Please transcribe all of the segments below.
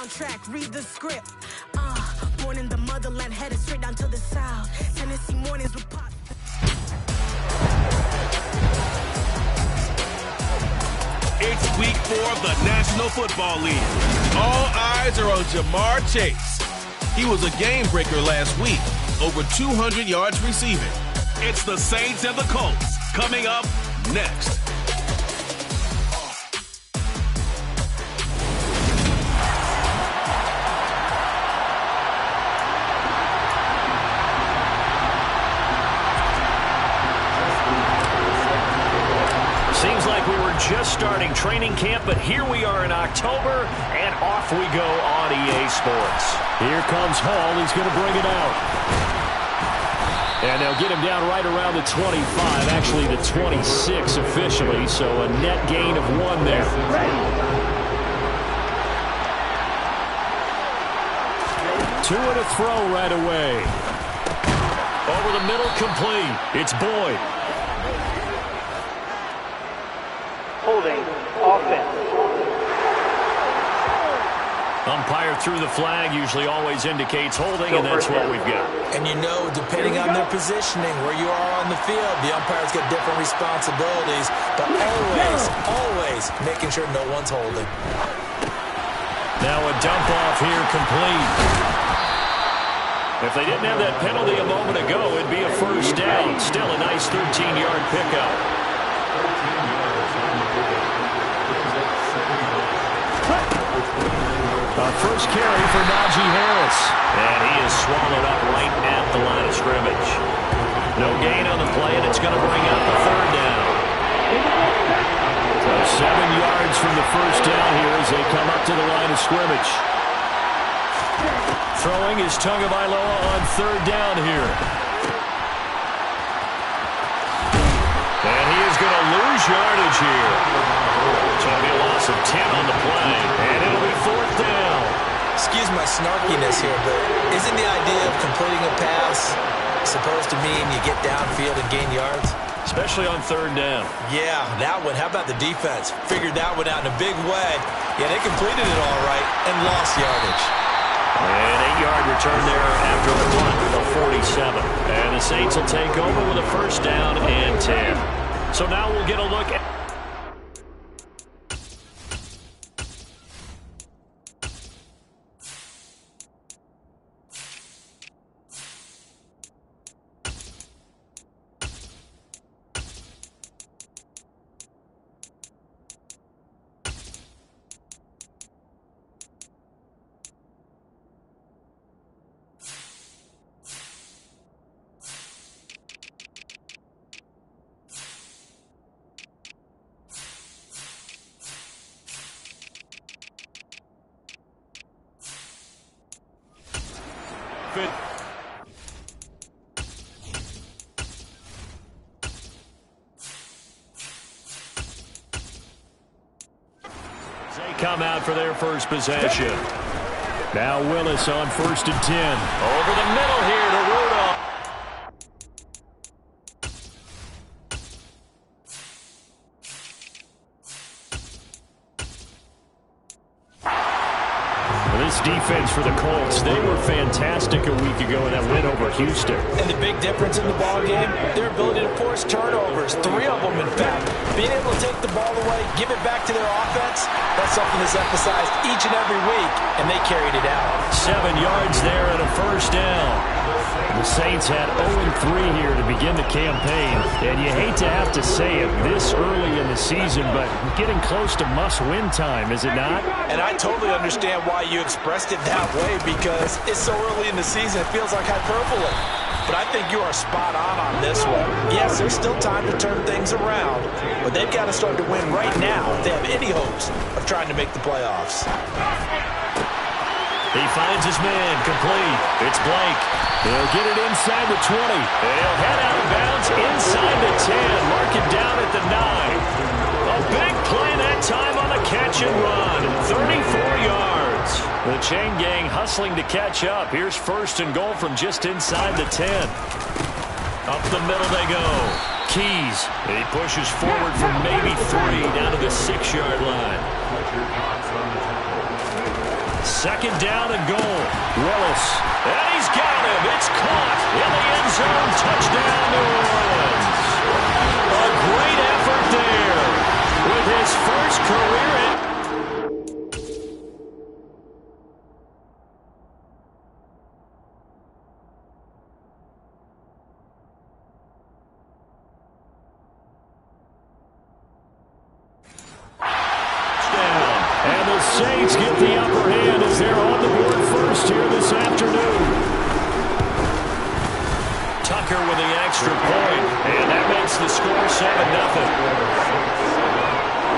soundtrack, read the script. Born in the motherland, headed straight down to the south. Tennessee mornings with pop. It's week 4 of the National Football League. All eyes are on Jamar Chase. He was a game breaker last week, over 200 yards receiving. It's the Saints and the Colts coming up next. Seems like we were just starting training camp, but here we are in October, and off we go on EA Sports. Here comes Hall. He's going to bring it out. And they'll get him down right around the 25, actually the 26 officially, so a net gain of 1 there. Two and a throw right away. Over the middle, complete. It's Boyd. Holding, offense. Umpire threw the flag, usually always indicates holding, and that's what we've got. And you know, depending on their positioning, where you are on the field, the umpire's got different responsibilities, but always making sure no one's holding. Now a dump off here, complete. If they didn't have that penalty a moment ago, it'd be a first down. Still a nice 13-yard pickup. First carry for Najee Harris. And he is swallowed up right at the line of scrimmage. No gain on the play, and it's going to bring up the third down. So 7 yards from the first down here as they come up to the line of scrimmage. Throwing is Tagovailoa on third down here. And he is going to lose yardage here. It's going to be a loss of 10 on the play, and it'll be fourth down. Excuse my snarkiness here, but isn't the idea of completing a pass supposed to mean you get downfield and gain yards? Especially on third down. Yeah, that one. How about the defense? Figured that one out in a big way. Yeah, they completed it all right and lost yardage. An 8-yard return there after a punt to the 47. And the Saints will take over with a first down and 10. So now we'll get a look at... They come out for their first possession. Now Willis on 1st and 10. Over the middle here to Rudolph. This defense for the Colts, they were fantastic a week ago in that win over Houston. And the big difference in the ball game, their ability to force turnovers, 3 of them in fact. Being able to take the ball away, give it back to their offense, that's something that's emphasized each and every week, and they carried it out. 7 yards there and a first down. The Saints had 0-3 here to begin the campaign, and you hate to have to say it this early in the season, but getting close to must-win time, is it not? And I totally understand why you expressed it that way, because it's so early in the season, it feels like hyperbole. But I think you are spot on this one. Yes, there's still time to turn things around, but they've got to start to win right now if they have any hopes of trying to make the playoffs. He finds his man, complete. It's Blake. He'll get it inside the 20. He'll head out of bounds inside the 10. Mark it down at the 9. A big play that time on the catch and run. 34 yards. The chain gang hustling to catch up. Here's 1st and goal from just inside the 10. Up the middle they go. Keys. He pushes forward for maybe 3 down to the 6-yard line. Second down and goal. Willis. And he's got him. It's caught in the end zone. Touchdown, New Orleans. A great effort there with his first career hit. And the Saints get the upper hand as they're on the board first here this afternoon. Tucker with the extra point, and that makes the score 7-0.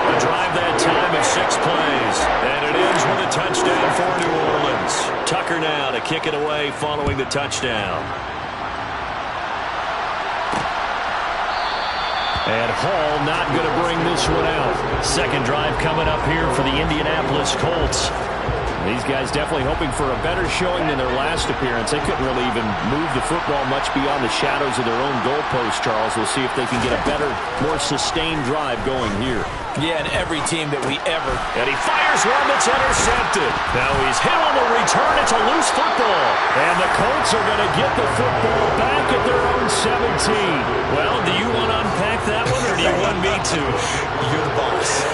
A drive that time of 6 plays, and it ends with a touchdown for New Orleans. Tucker now to kick it away following the touchdown. And Hall not going to bring this one out. Second drive coming up here for the Indianapolis Colts. These guys definitely hoping for a better showing than their last appearance. They couldn't really even move the football much beyond the shadows of their own goalpost, Charles. We'll see if they can get a better, more sustained drive going here. Yeah, and every team that we ever... And he fires one that's intercepted. Now he's hit on the return. It's a loose football. And the Colts are going to get the football back at their own 17. Well, do you want to unpack that one, or do you want me to? You're the boss.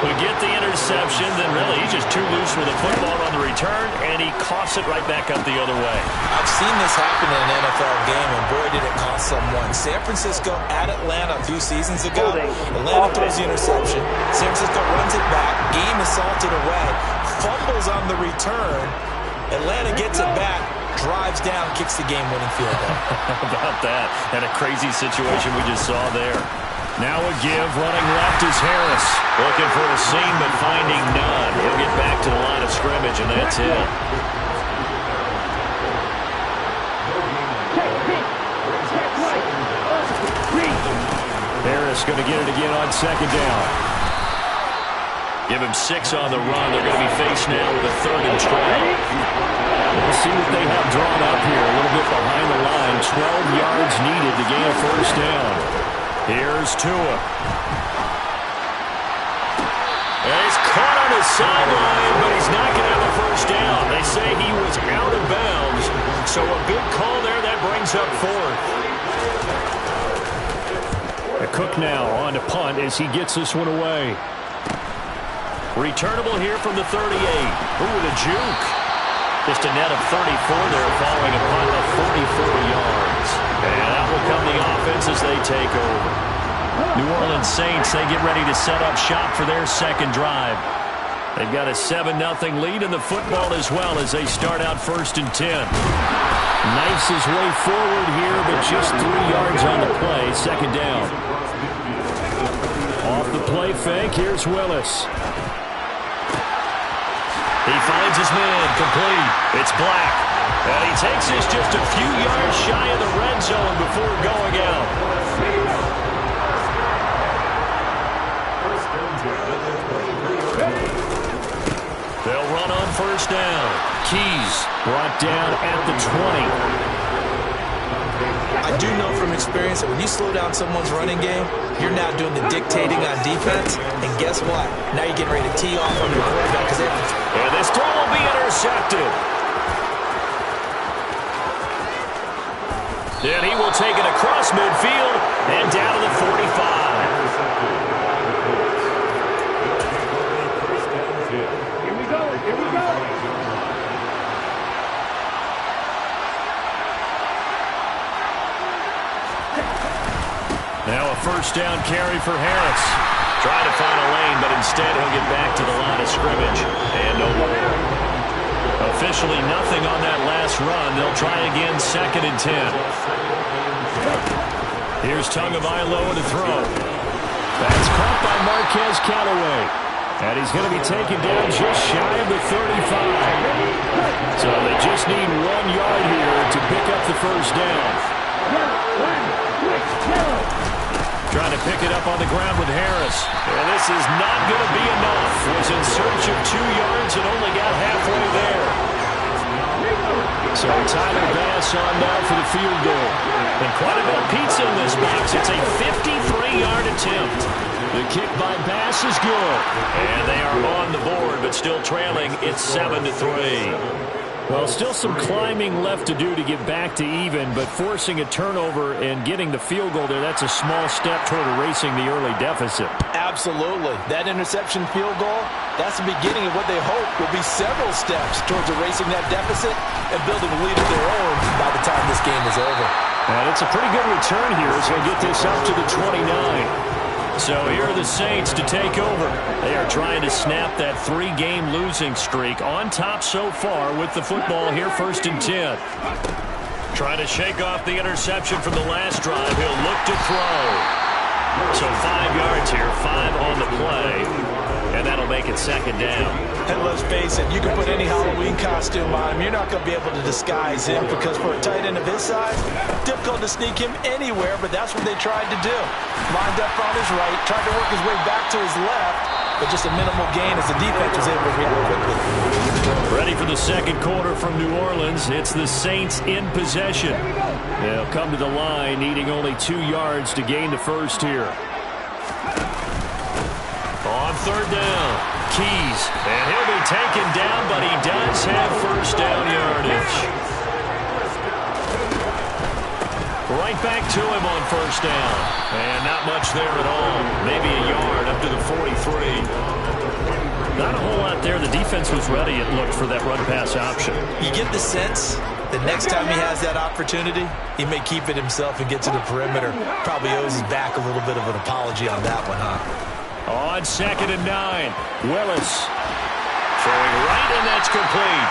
We get the interception, then really he's just too loose with the football on the return, and he coughs it right back up the other way. I've seen this happen in an NFL game, and boy, did it cost someone. San Francisco at Atlanta a few seasons ago. Atlanta throws the interception. San Francisco runs it back. Game is salted away. Fumbles on the return. Atlanta gets it back. Drives down, kicks the game-winning field goal. How about that? And a crazy situation we just saw there. Now a give, running left is Harris. Looking for a seam, but finding none. He'll get back to the line of scrimmage, and that's it. Harris going to get it again on second down. Give him 6 on the run. They're going to be faced now with a 3rd and 12. We'll see what they have drawn up here. A little bit behind the line. 12 yards needed to gain a first down. Here's Tua. And he's caught on his sideline, but he's not going to have a first down. They say he was out of bounds. So a big call there. That brings up 4th. Cook now on to punt as he gets this one away. Returnable here from the 38. Ooh, the juke. Just a net of 34 there following a punt of 44 yards. And that will come the offense as they take over. New Orleans Saints, they get ready to set up shop for their second drive. They've got a 7-0 lead in the football as well as they start out 1st and 10. Knifes his way forward here, but just 3 yards on the play. Second down. Off the play fake, here's Willis. He finds his man, complete. It's Black. And he takes this just a few yards shy of the red zone before going out. They'll run on first down. Keys brought down at the 20. I do know from experience that when you slow down someone's running game, you're now doing the dictating on defense. And guess what? Now you're getting ready to tee off on your quarterback. And this throw will be intercepted. Then he will take it across midfield and down to the 45. Now a first down carry for Harris. Trying to find a lane, but instead he'll get back to the line of scrimmage. And no more. Officially nothing on that last run. They'll try again 2nd and 10. Here's Tagovailoa to throw. That's caught by Marquez Callaway. And he's going to be taken down just shy of the 35. So they just need 1 yard here to pick up the first down. Trying to pick it up on the ground with Harris. And this is not going to be enough. Was in search of 2 yards and only got halfway there. So Tyler Bass on now for the field goal. And quite a bit of pizza in this box. It's a 53-yard attempt. The kick by Bass is good. And they are on the board, but still trailing. It's 7-3. Well, still some climbing left to do to get back to even, but forcing a turnover and getting the field goal there, that's a small step toward erasing the early deficit. Absolutely. That interception field goal, that's the beginning of what they hope will be several steps towards erasing that deficit and building a lead of their own by the time this game is over. And it's a pretty good return here as they get this up to the 29. So here are the Saints to take over. They are trying to snap that 3-game losing streak, on top so far with the football here, 1st and 10. Trying to shake off the interception from the last drive. He'll look to throw. So 5 yards here, 5 on the play, and that'll make it 2nd down. And let's face it, you can put any Halloween costume on him. You're not going to be able to disguise him because for a tight end of his size, difficult to sneak him anywhere, but that's what they tried to do. Lined up on his right, tried to work his way back to his left, but just a minimal gain as the defense was able to react quickly. Ready for the second quarter from New Orleans. It's the Saints in possession. They'll come to the line, needing only 2 yards to gain the first here. On 3rd down, Keys, and he'll be taken down, but he does have 1st down yardage. Right back to him on 1st down, and not much there at all. Maybe a yard up to the 43. Not a whole lot there. The defense was ready, it looked, for that run-pass option. You get the sense that next time he has that opportunity, he may keep it himself and get to the perimeter. Probably owes his back a little bit of an apology on that one, huh? On 2nd and 9, Willis throwing right, and that's complete.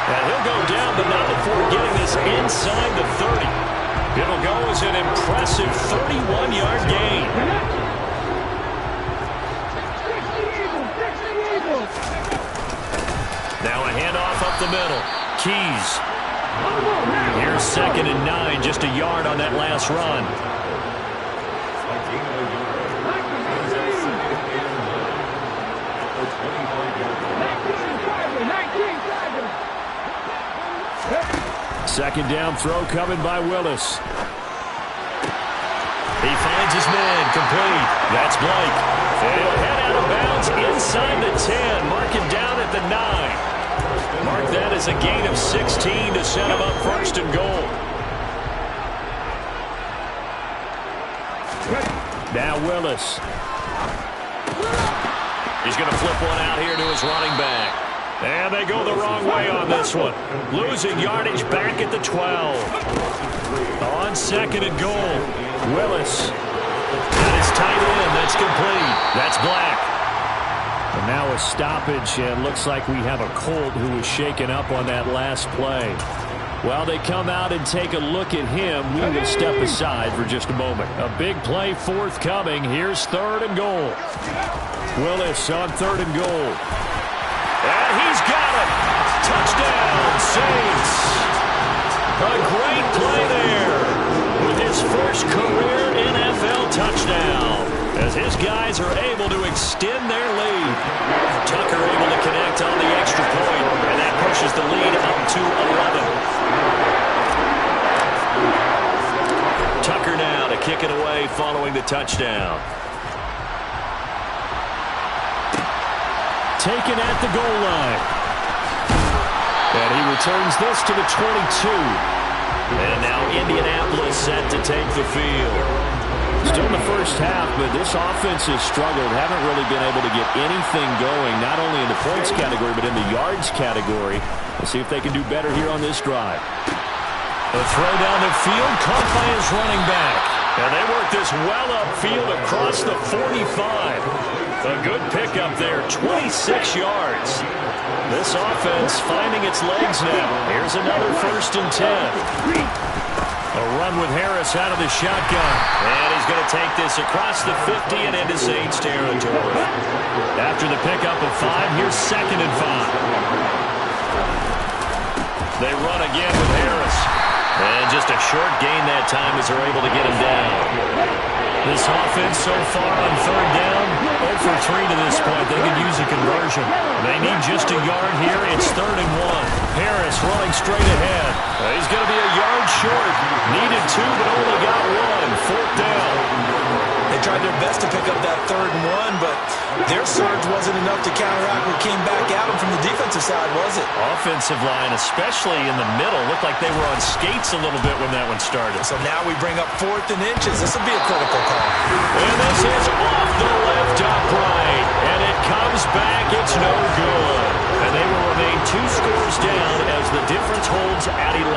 And he'll go down, but not before getting this inside the 30. It'll go as an impressive 31-yard gain. Now a handoff up the middle. Keys. Here's 2nd and 9, just a yard on that last run. Second down throw coming by Willis. He finds his man, complete. That's Blake. They'll head out of bounds inside the 10. Mark him down at the 9. Mark that as a gain of 16 to set him up 1st and goal. Now Willis. He's going to flip one out here to his running back. And they go the wrong way on this one. Losing yardage back at the 12. On 2nd and goal, Willis. That is tight end. That's complete. That's Black. And now a stoppage, and looks like we have a Colt who was shaken up on that last play. While they come out and take a look at him, we will step aside for just a moment. A big play forthcoming. Here's 3rd and goal. Willis on 3rd and goal. And he's got it. Touchdown, Saints. A great play there with his first career NFL touchdown as his guys are able to extend their lead. Tucker able to connect on the extra point, and that pushes the lead up to 11. Tucker now to kick it away following the touchdown. Taken at the goal line. And he returns this to the 22. And now Indianapolis set to take the field. Still in the first half, but this offense has struggled. Haven't really been able to get anything going, not only in the points category, but in the yards category. We'll see if they can do better here on this drive. A throw down the field, caught by his running back. And they work this well upfield across the 45. A good pickup there, 26 yards. This offense finding its legs now. Here's another 1st and 10. A run with Harris out of the shotgun. And he's going to take this across the 50 and into Saints territory. After the pickup of 5, here's 2nd and 5. They run again with Harris. And just a short gain that time as they're able to get him down. This offense so far on 3rd down, 0 for 3 to this point. They could use a conversion. They need just a yard here. It's 3rd and 1. Harris running straight ahead. He's going to be a yard short. Needed 2, but only got 1. 4th down. And tried their best to pick up that 3rd and 1, but their surge wasn't enough to counteract what came back at them from the defensive side, was it? Offensive line, especially in the middle, looked like they were on skates a little bit when that one started. So now we bring up 4th and inches. This will be a critical call. And this is off the left upright. And it comes back. It's no good. And they will remain 2 scores down as the difference holds at 11.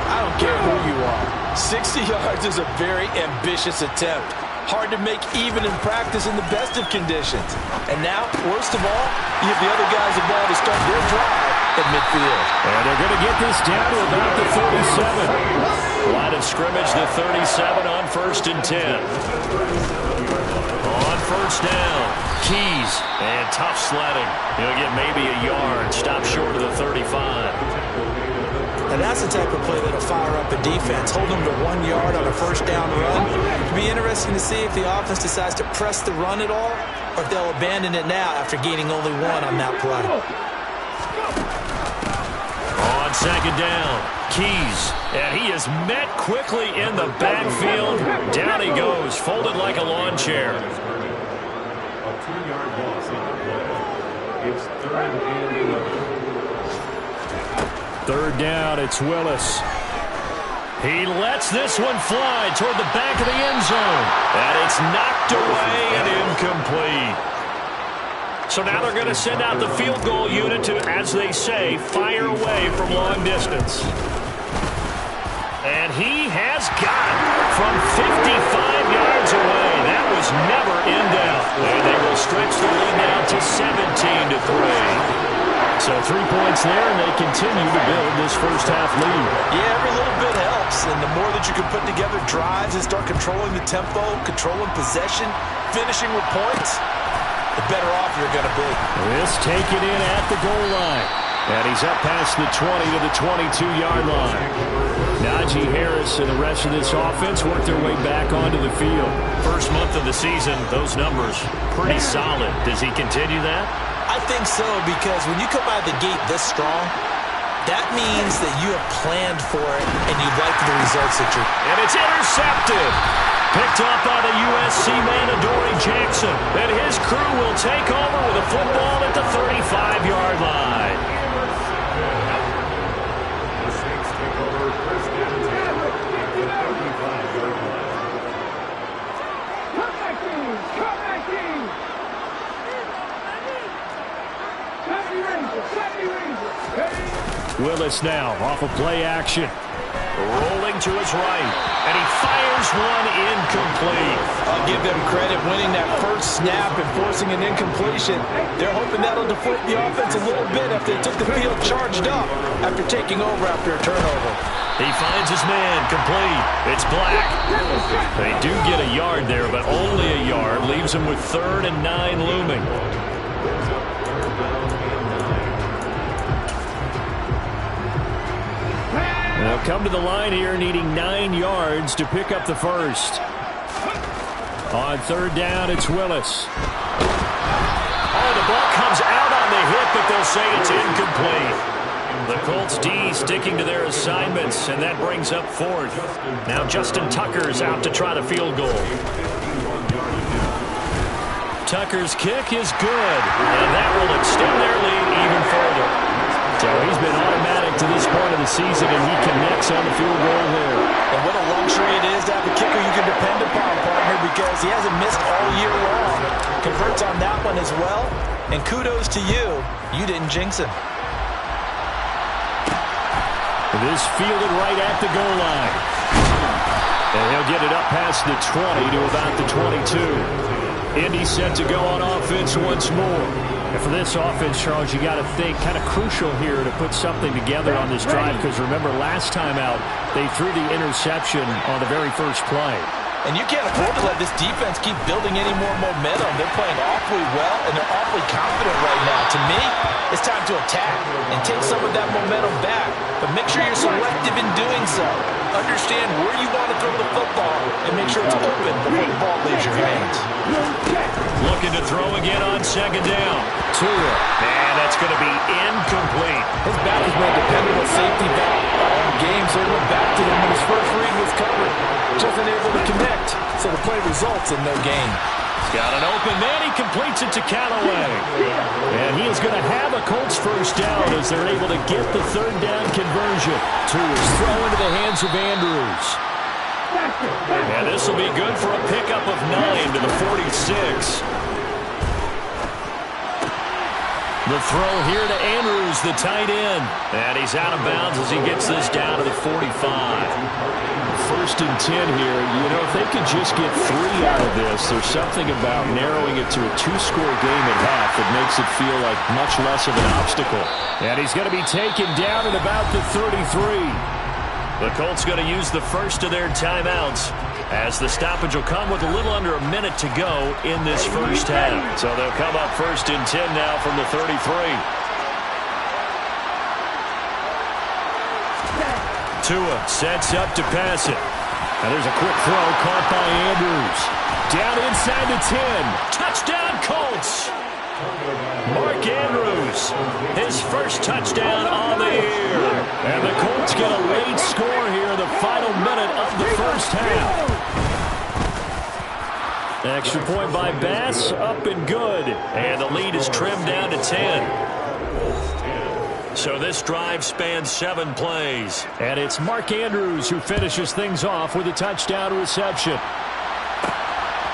I don't care who you are. 60 yards is a very ambitious attempt. Hard to make even in practice in the best of conditions. And now, worst of all, you have the other guys involved to start their drive at midfield. And they're going to get this down to about the 37. Line of scrimmage, the 37 on 1st and 10. On 1st down, Keys, and tough sledding. He'll get maybe a yard, stop short of the 35. And that's the type of play that'll fire up a defense. Hold them to 1 yard on a 1st down run. It'll be interesting to see if the offense decides to press the run at all, or if they'll abandon it now after gaining only 1 on that play. On 2nd down, Keys, and he is met quickly in the backfield. Down he goes, folded like a lawn chair. A 2-yard loss on the play. It's 3rd and 11. 3rd down, it's Willis. He lets this one fly toward the back of the end zone. And it's knocked away and incomplete. So now they're going to send out the field goal unit to, as they say, fire away from long distance. And he has got it from 55 yards away. That was never in doubt. And they will stretch the lead now to 17-3. So 3 points there, and they continue to build this first half lead. Yeah, every little bit helps, and the more that you can put together drives and start controlling the tempo, controlling possession, finishing with points, the better off you're going to be. This taken in at the goal line. And he's up past the 20 to the 22-yard line. Najee Harris and the rest of this offense work their way back onto the field. First month of the season, those numbers pretty solid. Does he continue that? I think so, because when you come out of the gate this strong, that means that you have planned for it and you like the results that you're... And it's intercepted. Picked up by the USC man, Adoree Jackson. And his crew will take over with a football at the 35-yard line. The Saints take over 1st and 10 at the 35-yard line. Come back, team! Come back, team! Willis now off of play action. Rolling to his right. And he fires one incomplete. I'll give them credit winning that first snap and forcing an incompletion. They're hoping that'll deflate the offense a little bit after they took the field charged up after taking over after a turnover. He finds his man complete. It's Black. They do get a yard there, but only a yard. Leaves him with 3rd and 9 looming. They'll come to the line here needing 9 yards to pick up the first. On 3rd down, it's Willis. Oh, the ball comes out on the hit, but they'll say it's incomplete. The Colts D sticking to their assignments, and that brings up 4th. Now Justin Tucker's out to try the field goal. Tucker's kick is good, and that will extend their lead even further. So he's been automatic to this point of the season, and he connects on the field goal there. And what a luxury it is to have a kicker you can depend upon, partner, because he hasn't missed all year long. Converts on that one as well, and kudos to you. You didn't jinx him. This fielded right at the goal line. And he'll get it up past the 20 to about the 22. Indy set to go on offense once more. And for this offense, Charles, you got to think kind of crucial here to put something together on this drive, because remember last time out they threw the interception on the very first play. And you can't afford to let this defense keep building any more momentum. They're playing awfully well, and they're awfully confident right now. To me, it's time to attack and take some of that momentum back. But make sure you're selective in doing so. Understand where you want to throw the football and make sure it's open before the ball leaves your hands. Looking to throw again on 2nd down. Tua. And that's going to be incomplete. His back has been a dependable safety valve all game, so he went back to him when his first read was covered. just unable to connect, so the play results in no gain. He's got an open man. He completes it to Callaway. And he is going to have a Colts first down as they're able to get the third down conversion. Tours throw into the hands of Andrews. And this will be good for a pickup of 9 to the 46. The throw here to Andrews, the tight end. And he's out of bounds as he gets this down to the 45. First and 10 here. You know, if they could just get 3 out of this, there's something about narrowing it to a 2-score game at half that makes it feel like much less of an obstacle. And he's going to be taken down at about the 33. The Colts going to use the first of their timeouts, as the stoppage will come with a little under a minute to go in this first half. So they'll come up first and 10 now from the 33. Tua sets up to pass it. And there's a quick throw caught by Andrews. Down inside the 10. Touchdown Colts! Mark Andrews, his first touchdown on the year. And the Colts get a late score here in the final minute of the first half. Extra point by Bass, up and good. And the lead is trimmed down to 10. So this drive spans 7 plays. And it's Mark Andrews who finishes things off with a touchdown reception.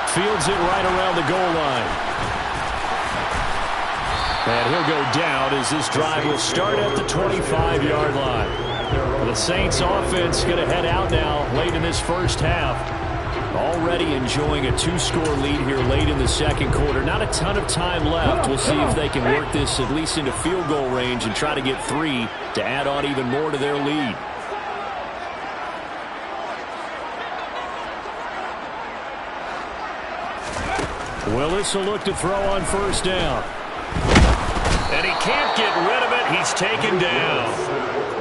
Fields it right around the goal line. And he'll go down as this drive will start at the 25-yard line. The Saints offense going to head out now late in this first half. Already enjoying a 2-score lead here late in the second quarter. Not a ton of time left. We'll see if they can work this at least into field goal range and try to get 3 to add on even more to their lead. Willis will look to throw on first down. And he can't get rid of it. He's taken down.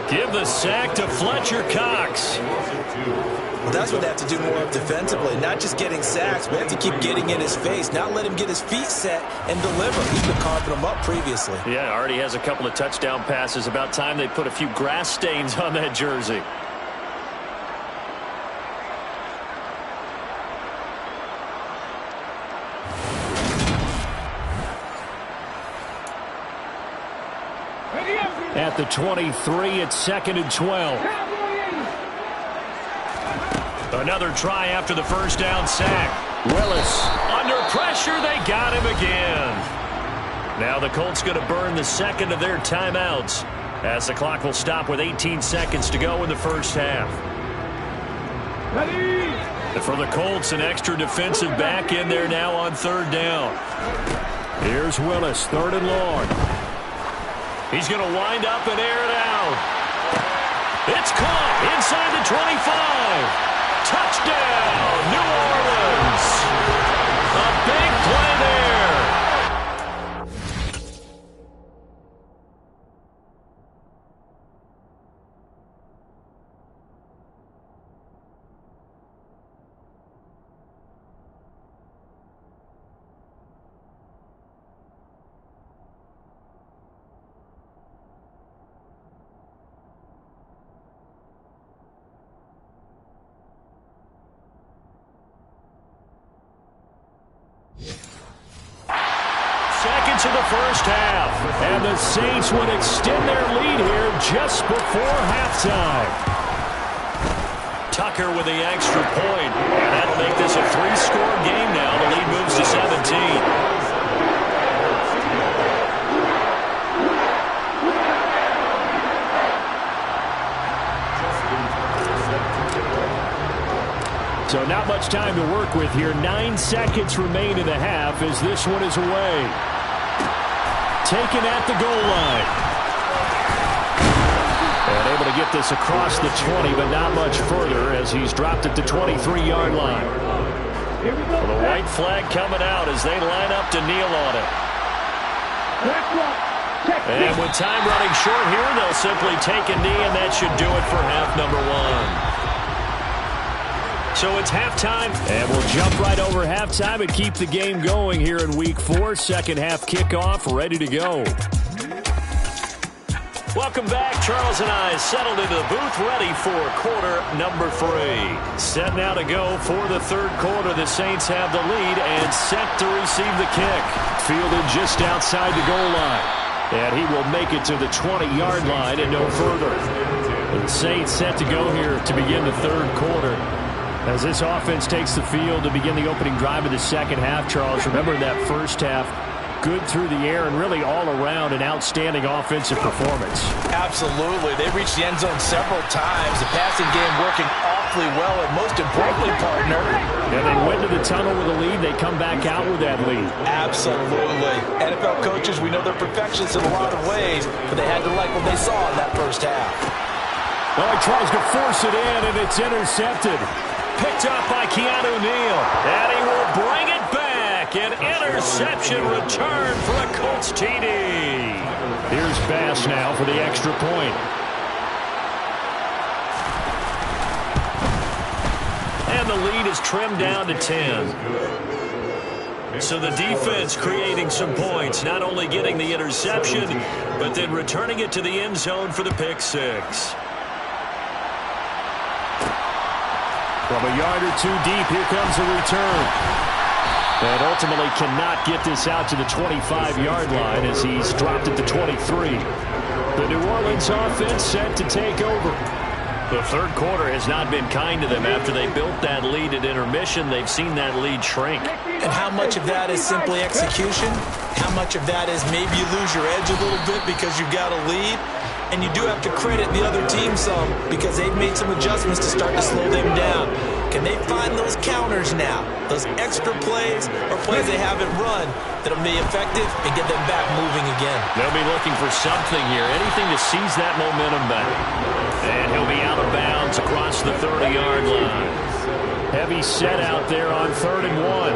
Give the sack to Fletcher Cox. Well, that's what they have to do more of defensively. Not just getting sacks, but have to keep getting in his face. Not let him get his feet set and deliver. He's been carving them up previously. Yeah, already has a couple of touchdown passes. About time they put a few grass stains on that jersey. At the 23, it's 2nd and 12. Another try after the first down sack. Willis under pressure. They got him again. Now the Colts going to burn the second of their timeouts as the clock will stop with 18 seconds to go in the first half. And for the Colts, an extra defensive back in there now on third down. Here's Willis, 3rd and long. He's going to wind up and air it out. It's caught inside the 25. Touchdown, New Orleans. A big play there. To the first half, and the Saints would extend their lead here just before halftime. Tucker with the extra point, and that'll make this a 3-score game now. The lead moves to 17. So not much time to work with here. 9 seconds remain in the half as this one is away. Taken at the goal line. And able to get this across the 20, but not much further as he's dropped at the 23-yard line. Well, the white flag coming out as they line up to kneel on it. And with time running short here, they'll simply take a knee, and that should do it for half number 1. So it's halftime, and we'll jump right over halftime and keep the game going here in Week 4. Second half kickoff, ready to go. Welcome back. Charles and I settled into the booth, ready for quarter number 3. Set now to go for the third quarter. The Saints have the lead and set to receive the kick. Fielded just outside the goal line. And he will make it to the 20-yard line and no further. The Saints set to go here to begin the third quarter. As this offense takes the field to begin the opening drive of the second half, Charles, remember that first half, good through the air and really all around an outstanding offensive performance. Absolutely. They reached the end zone several times. The passing game working awfully well, and most importantly, partner. And they went to the tunnel with a lead. They come back out with that lead. Absolutely. NFL coaches, we know they're perfectionists in a lot of ways, but they had to like what they saw in that first half. Well, he tries to force it in, and it's intercepted. Picked up by Keanu Neal. And he will bring it back. An interception return for a Colts TD. Here's Bass now for the extra point. And the lead is trimmed down to 10. So the defense creating some points, not only getting the interception, but then returning it to the end zone for the pick 6. From a yard or two deep, here comes a return. And ultimately cannot get this out to the 25-yard line as he's dropped at the 23. The New Orleans offense set to take over. The third quarter has not been kind to them after they built that lead at intermission. They've seen that lead shrink. And how much of that is simply execution? How much of that is maybe you lose your edge a little bit because you've got a lead? And you do have to credit the other team some because they've made some adjustments to start to slow them down. Can they find those counters now, those extra plays or plays they haven't run that'll be effective and get them back moving again? They'll be looking for something here, anything to seize that momentum back. And he'll be out of bounds across the 30-yard line. Heavy set out there on 3rd and 1.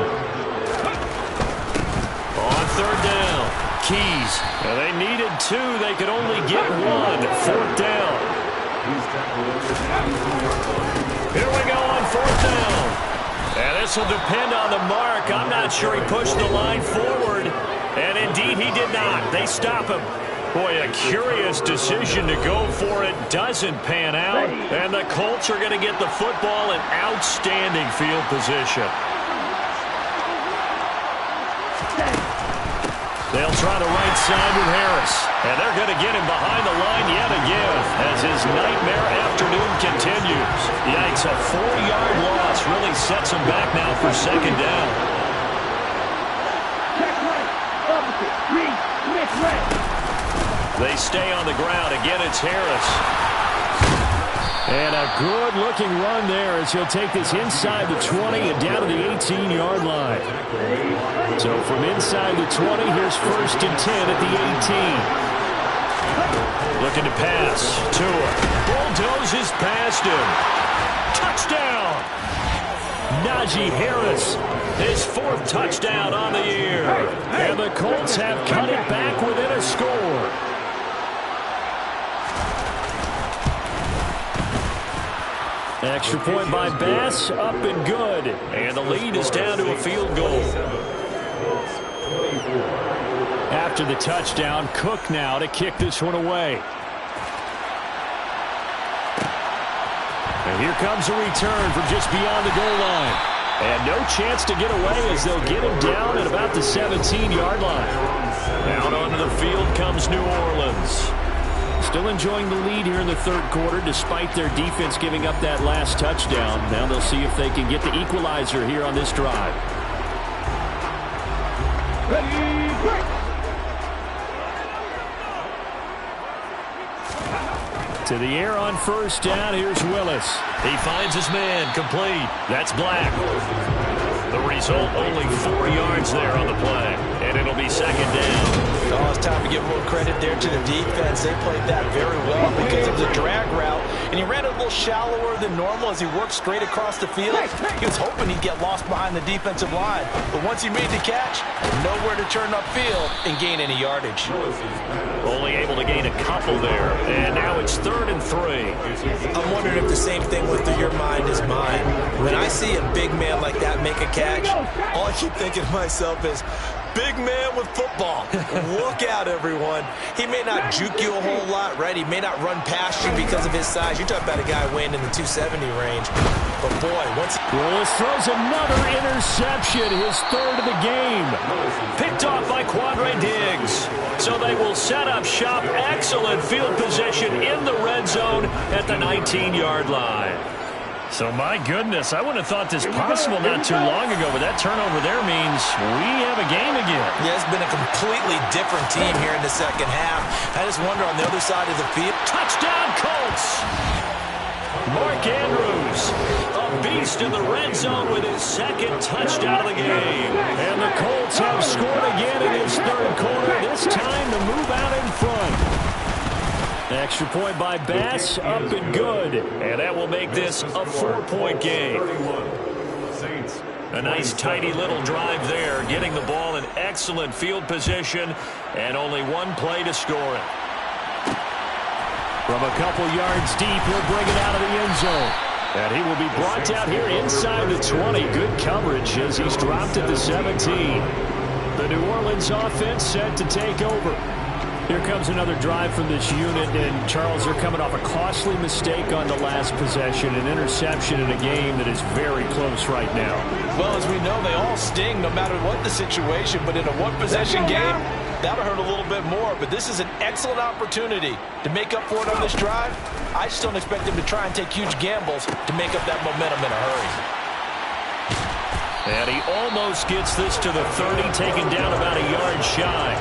On 3rd down. Keys. Well, they needed 2. They could only get 1. 4th down. Here we go on 4th down. And this will depend on the mark. I'm not sure he pushed the line forward. And indeed he did not. They stop him. Boy, a curious decision to go for it. Doesn't pan out. And the Colts are going to get the football in outstanding field position. They'll try the right side with Harris. And they're going to get him behind the line yet again as his nightmare afternoon continues. Yikes, a 4-yard loss really sets him back now for 2nd down. They stay on the ground. Again, it's Harris. And a good-looking run there as he'll take this inside the 20 and down to the 18-yard line. So from inside the 20, here's 1st and 10 at the 18. Looking to pass. Tua bulldozes past him. Touchdown! Najee Harris, his 4th touchdown on the year. And the Colts have cut it back within a score. Extra point by Bass, up and good. And the lead is down to a field goal. After the touchdown, Cook now to kick this one away. And here comes a return from just beyond the goal line. And no chance to get away as they'll get him down at about the 17-yard line. Out onto the field comes New Orleans. Still enjoying the lead here in the third quarter despite their defense giving up that last touchdown. Now they'll see if they can get the equalizer here on this drive. Ready, break. To the air on 1st down, here's Willis. He finds his man, complete. That's Black. The result, only 4 yards there on the play. And it'll be 2nd down. Oh, it's time to give a little credit there to the defense. They played that very well because it was a drag route. and he ran a little shallower than normal as he worked straight across the field. He was hoping he'd get lost behind the defensive line, but once he made the catch, nowhere to turn upfield and gain any yardage. Only able to gain a couple there, and now it's 3rd and 3. I'm wondering if the same thing went through your mind as mine. When I see a big man like that make a catch, all I keep thinking to myself is, big man with football. Look out, everyone. He may not juke you a whole lot, right? He may not run past you because of his size. You're talking about a guy weighing in the 270 range. But, boy, once... Willis throws another interception, his 3rd of the game. Picked off by Quandre Diggs. So they will set up shop. Excellent field position in the red zone at the 19-yard line. So, my goodness, I wouldn't have thought this possible not too long ago, but that turnover there means we have a game again. Yeah, it's been a completely different team here in the second half. I just wonder on the other side of the field. Touchdown, Colts! Mark Andrews, a beast in the red zone with his 2nd touchdown of the game. And the Colts have scored again in his 3rd quarter, this time to move out in front. Extra point by Bass, up and good. And that will make this a 4-point game. A nice, tidy little drive there, getting the ball in excellent field position, and only one play to score it. From a couple yards deep, he'll bring it out of the end zone. And he will be brought down here inside the 20. Good coverage as he's dropped at the 17. The New Orleans offense set to take over. Here comes another drive from this unit, and Charles, they're coming off a costly mistake on the last possession, an interception in a game that is very close right now. Well, as we know, they all sting no matter what the situation, but in a one-possession game, that'll hurt a little bit more. But this is an excellent opportunity to make up for it on this drive. I just don't expect them to try and take huge gambles to make up that momentum in a hurry. And he almost gets this to the 30, taken down about a yard shy.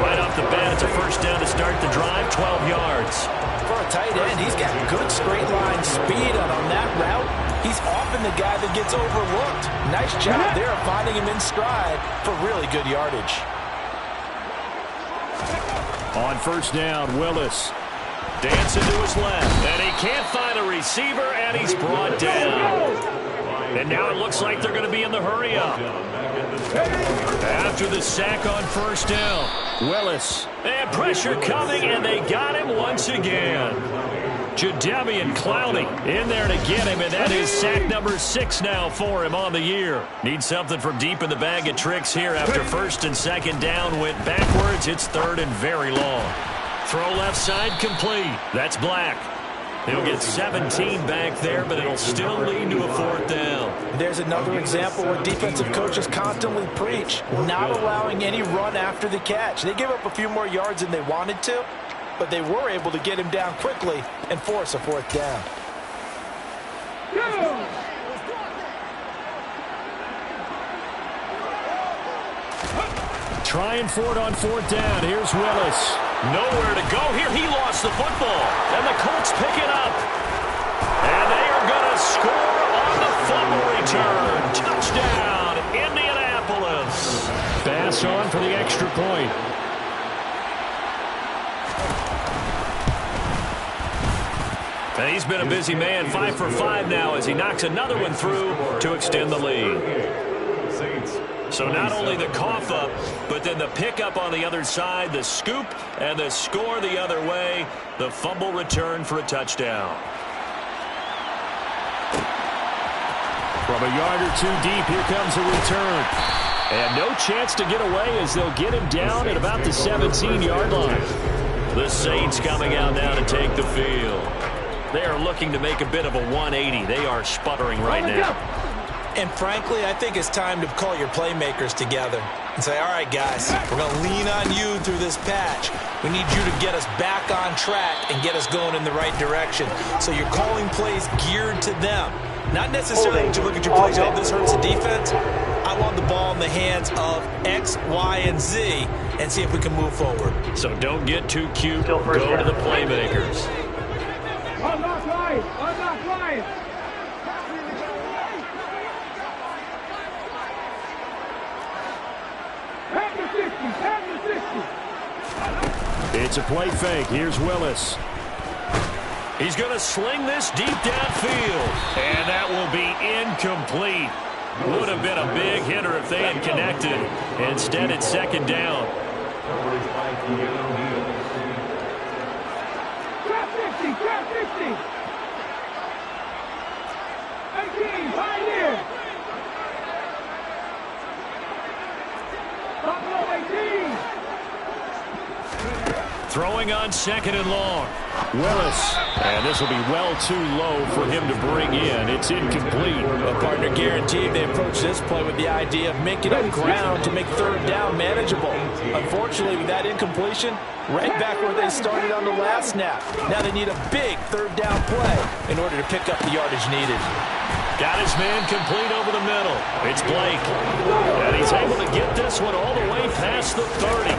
Right off the bat, it's a first down to start the drive, 12 yards. For a tight end, he's got good straight line speed, and on that route, he's often the guy that gets overlooked. Nice job there of finding him in stride for really good yardage. On first down, Willis. Dancing to his left, and he can't find a receiver, and he's brought down. And now it looks like they're going to be in the hurry up. After the sack on first down, Willis. And pressure coming, and they got him once again. Jadeveon Clowney in there to get him, and that is sack number 6 now for him on the year. Needs something from deep in the bag of tricks here after first and second down went backwards. It's 3rd and very long. Throw left side complete. That's Black. He'll get 17 back there, but it'll still lead to a 4th down. There's another example where defensive coaches constantly preach, not allowing any run after the catch. They gave up a few more yards than they wanted to, but they were able to get him down quickly and force a 4th down. Trying for it on 4th down. Here's Willis. Nowhere to go here. He lost the football. And the Colts pick it up. And they are going to score on the fumble return. Touchdown, Indianapolis. Bass on for the extra point. And he's been a busy man. 5 for 5 now as he knocks another one through to extend the lead. So not only the cough up, but then the pickup on the other side, the scoop, and the score the other way. The fumble return for a touchdown. From a yard or 2 deep, here comes a return. And no chance to get away as they'll get him down at about the 17-yard line. The Saints coming out now to take the field. They are looking to make a bit of a 180. They are sputtering right now. And frankly, I think it's time to call your playmakers together and say, all right, guys, we're going to lean on you through this patch. We need you to get us back on track and get us going in the right direction. So you're calling plays geared to them. Not necessarily that you look at your plays, oh, this hurts the defense. I want the ball in the hands of X, Y, and Z and see if we can move forward. So don't get too cute. Go to the playmakers. Unlock line! Unlock line! Have the 60! It's a play fake. Here's Willis. He's going to sling this deep downfield. And that will be incomplete. Would have been a big hitter if they had connected. Instead, it's second down. Trap 50, trap 50. 18, pioneer. Buffalo 18. Throwing on second and long. Willis. And this will be well too low for him to bring in. It's incomplete. A partner guaranteed they approach this play with the idea of making up ground to make third down manageable. Unfortunately, with that incompletion, right back where they started on the last snap. Now they need a big third down play in order to pick up the yardage needed. Got his man complete over the middle. It's Blake. And he's able to get this one all the way past the 30.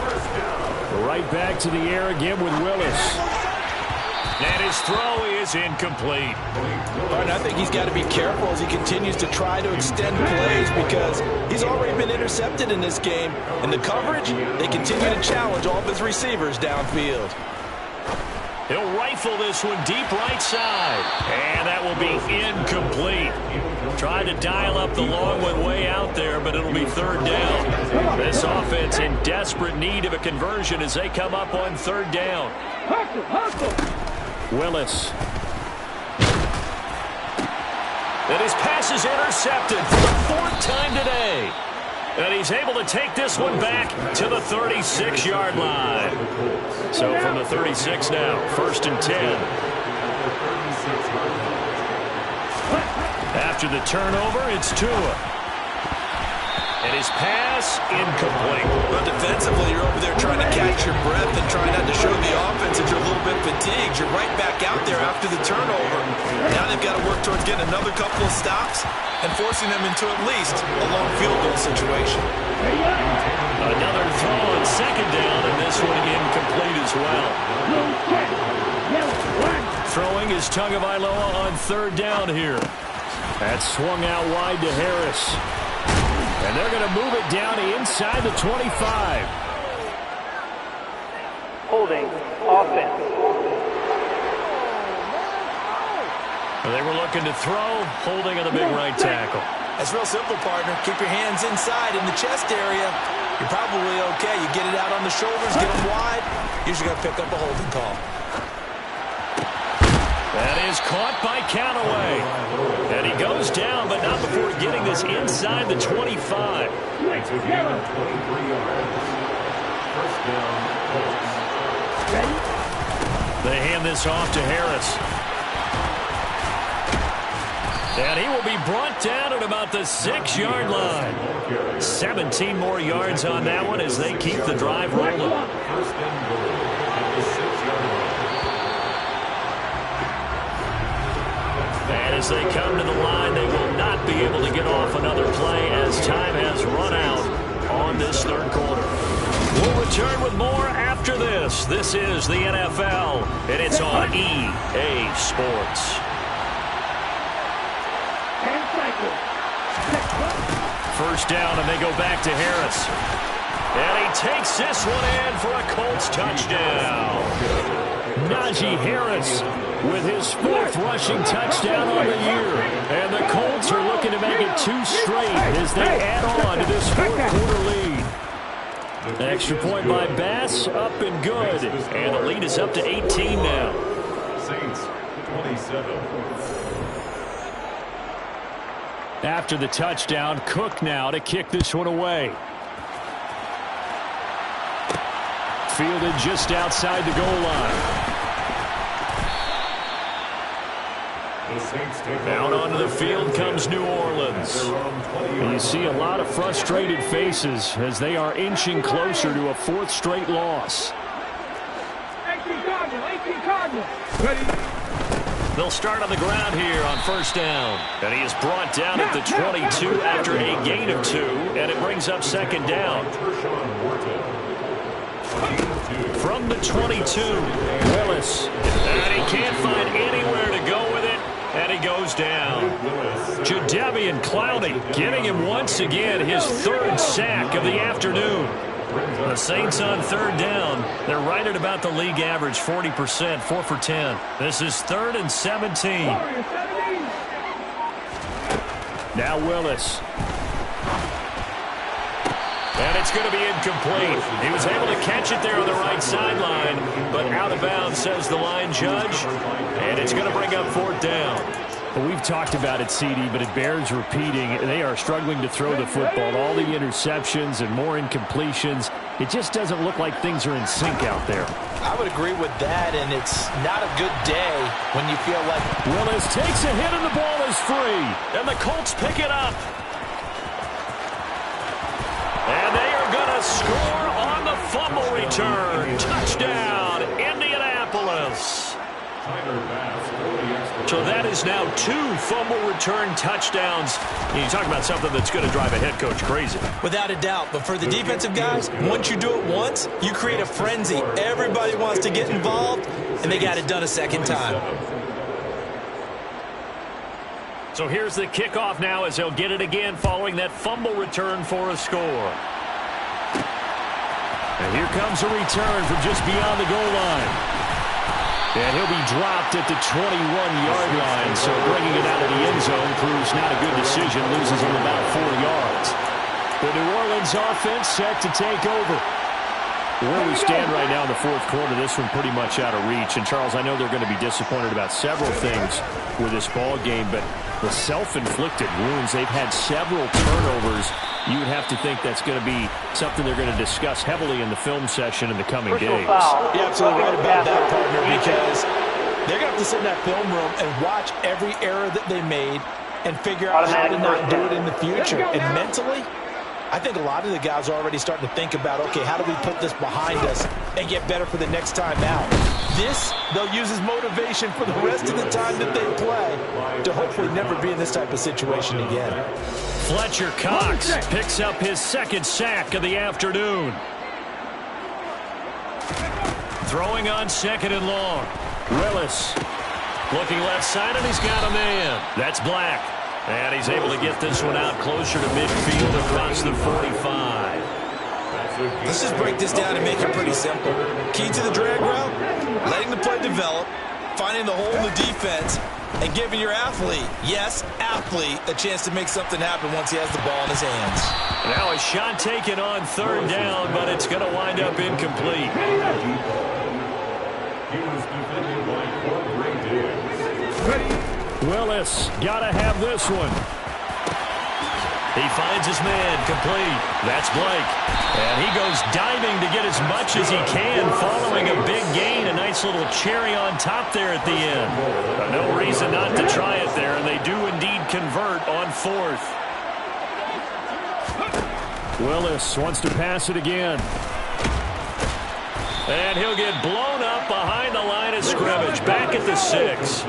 Right back to the air again with Willis. And his throw is incomplete. I think he's got to be careful as he continues to try to extend plays because he's already been intercepted in this game. And the coverage, they continue to challenge all of his receivers downfield. He'll rifle this one deep right side. And that will be incomplete. Tried to dial up the long one way out there, but it'll be third down. This offense in desperate need of a conversion as they come up on third down. Hustle, hustle. Willis. And his pass is intercepted for the fourth time today. And he's able to take this one back to the 36-yard line. So from the 36 now, 1st and 10. After the turnover, it's Tua. And his pass, incomplete. But defensively, you're over there trying to catch your breath and trying not to show the offense that you're a little bit fatigued. You're right back out there after the turnover. Now they've got to work towards getting another couple of stops and forcing them into at least a long field goal situation. Another throw on second down, and this one incomplete as well. Throwing is Tagovailoa on third down here. That swung out wide to Harris. And they're going to move it down to inside the 25. Holding offense. They were looking to throw, holding on the big right tackle. That's real simple, partner. Keep your hands inside in the chest area. You're probably okay. You get it out on the shoulders, get them wide. Usually going to pick up a holding call. That is caught by Callaway. And he goes down, but not before getting this inside the 25. They hand this off to Harris. And he will be brought down at about the 6-yard line. 17 more yards on that one as they keep the drive rolling. And as they come to the line, they will not be able to get off another play as time has run out on this third quarter. We'll return with more after this. This is the NFL, and it's on EA Sports. First down, and they go back to Harris. And he takes this one in for a Colts touchdown. Najee Harris with his 4th rushing touchdown on the year. And the Colts are looking to make it 2 straight as they add on to this 4th quarter lead. An extra point by Bass, up and good. And the lead is up to 18 now. Saints, 27. After the touchdown, Cook now to kick this one away. Fielded just outside the goal line. Out onto the field comes New Orleans. And you see a lot of frustrated faces as they are inching closer to a 4th straight loss. 18 Cardinal. Ready? They'll start on the ground here on first down. And he is brought down at the 22 after a gain of 2. And it brings up second down. From the 22, Willis. And he can't find anywhere to go with it. And he goes down. Jadeveon Clowney getting him once again his 3rd sack of the afternoon. The Saints on third down. They're right at about the league average, 40%, 4 for 10. This is 3rd and 17. Now Willis. And it's going to be incomplete. He was able to catch it there on the right sideline, but out of bounds, says the line judge. And it's going to bring up 4th down. Well, we've talked about it, CD, but it bears repeating. They are struggling to throw the football. All the interceptions and more incompletions. It just doesn't look like things are in sync out there. I would agree with that, and it's not a good day when you feel like... Willis takes a hit and the ball is free. And the Colts pick it up. And they are going to score on the fumble return. Touchdown, Indianapolis. So that is now 2 fumble return touchdowns. You talk about something that's going to drive a head coach crazy. Without a doubt. But for the defensive guys, once you do it once, you create a frenzy. Everybody wants to get involved, and they got it done a second time. So here's the kickoff now as they'll get it again following that fumble return for a score. And here comes a return from just beyond the goal line. And he'll be dropped at the 21-yard line, so bringing it out of the end zone proves not a good decision, loses him about 4 yards. The New Orleans offense set to take over. Where we stand right now in the 4th quarter, this one pretty much out of reach. And, Charles, I know they're going to be disappointed about several things with this ball game, but the self-inflicted wounds, they've had several turnovers. You would have to think that's going to be something they're going to discuss heavily in the film session in the coming days. You're absolutely right about that, partner, because they're going to have to sit in that film room and watch every error that they made and figure out how to not do it in the future. And mentally, I think a lot of the guys are already starting to think about, okay, how do we put this behind us and get better for the next time out? This, they'll use as motivation for the rest of the time that they play to hopefully never be in this type of situation again. Fletcher Cox picks up his 2nd sack of the afternoon. Throwing on 2nd and long. Willis looking left side, and he's got a man. That's Black. And he's able to get this one out closer to midfield across the 45. Let's just break this down and make it pretty simple. Key to the drag route, letting the play develop, finding the hole in the defense, and giving your athlete, yes, athlete, a chance to make something happen once he has the ball in his hands. Now a shot taken on 3rd down, but it's going to wind up incomplete. Willis, gotta have this one. He finds his man, complete. That's Blake. And he goes diving to get as much as he can following a big gain. A nice little cherry on top there at the end. No reason not to try it there, and they do indeed convert on 4th. Willis wants to pass it again. And he'll get blown up behind the line of scrimmage. Back at the 6.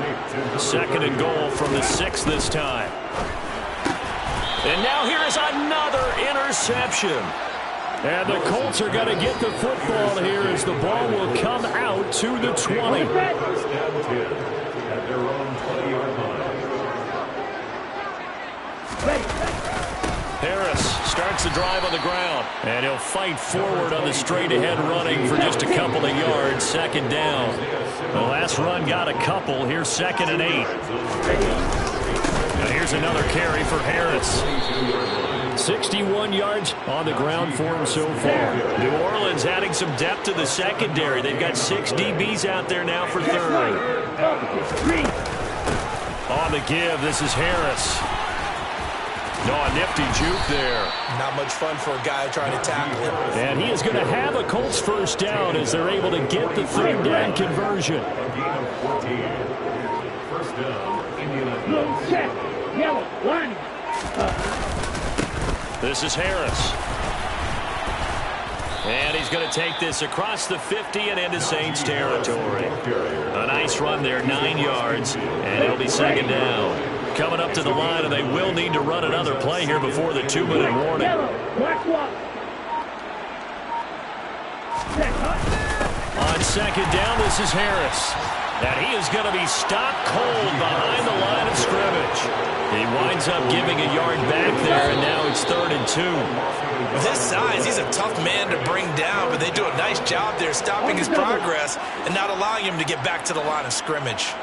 2nd and goal from the 6 this time. And now here is another interception. And the Colts are going to get the football here as the ball will come out to the 20. Harris starts the drive on the ground. And he'll fight forward on the straight-ahead running for just a couple of yards. 2nd down. The last run got a couple. Here's 2nd and 8. And here's another carry for Harris. 61 yards on the ground for him so far. New Orleans adding some depth to the secondary. They've got 6 DBs out there now for 3rd. On the give, this is Harris. No, a nifty juke there. Not much fun for a guy trying to tackle him. And he is going to have a Colts 1st down as they're able to get the 3rd down conversion. This is Harris. And he's going to take this across the 50 and into Saints territory. A nice run there, 9 yards, and it'll be 2nd down. Coming up to the line, and they will need to run another play here before the 2-minute warning. On 2nd down, this is Harris. And he is going to be stopped cold behind the line of scrimmage. He winds up giving a yard back there, and now it's 3rd and 2. With his size, he's a tough man to bring down, but they do a nice job there stopping his progress and not allowing him to get back to the line of scrimmage.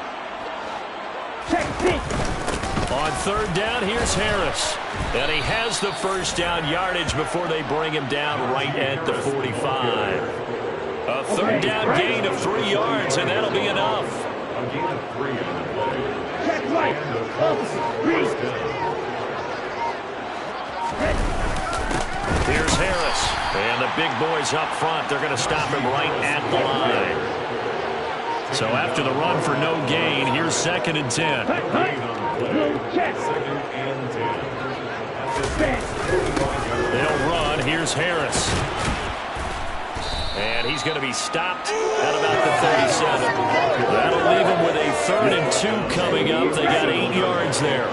On 3rd down, here's Harris. And he has the first down yardage before they bring him down right at the 45. A 3rd down gain of 3 yards, and that'll be enough. A gain of 3 on the play. Check right. Here's Harris. And the big boys up front, they're going to stop him right at the line. So after the run for no gain, here's 2nd and 10. Check. 2nd and 10. They'll run. Here's Harris. And he's going to be stopped at about the 37. That'll leave him with a 3rd and 2 coming up. They got 8 yards there.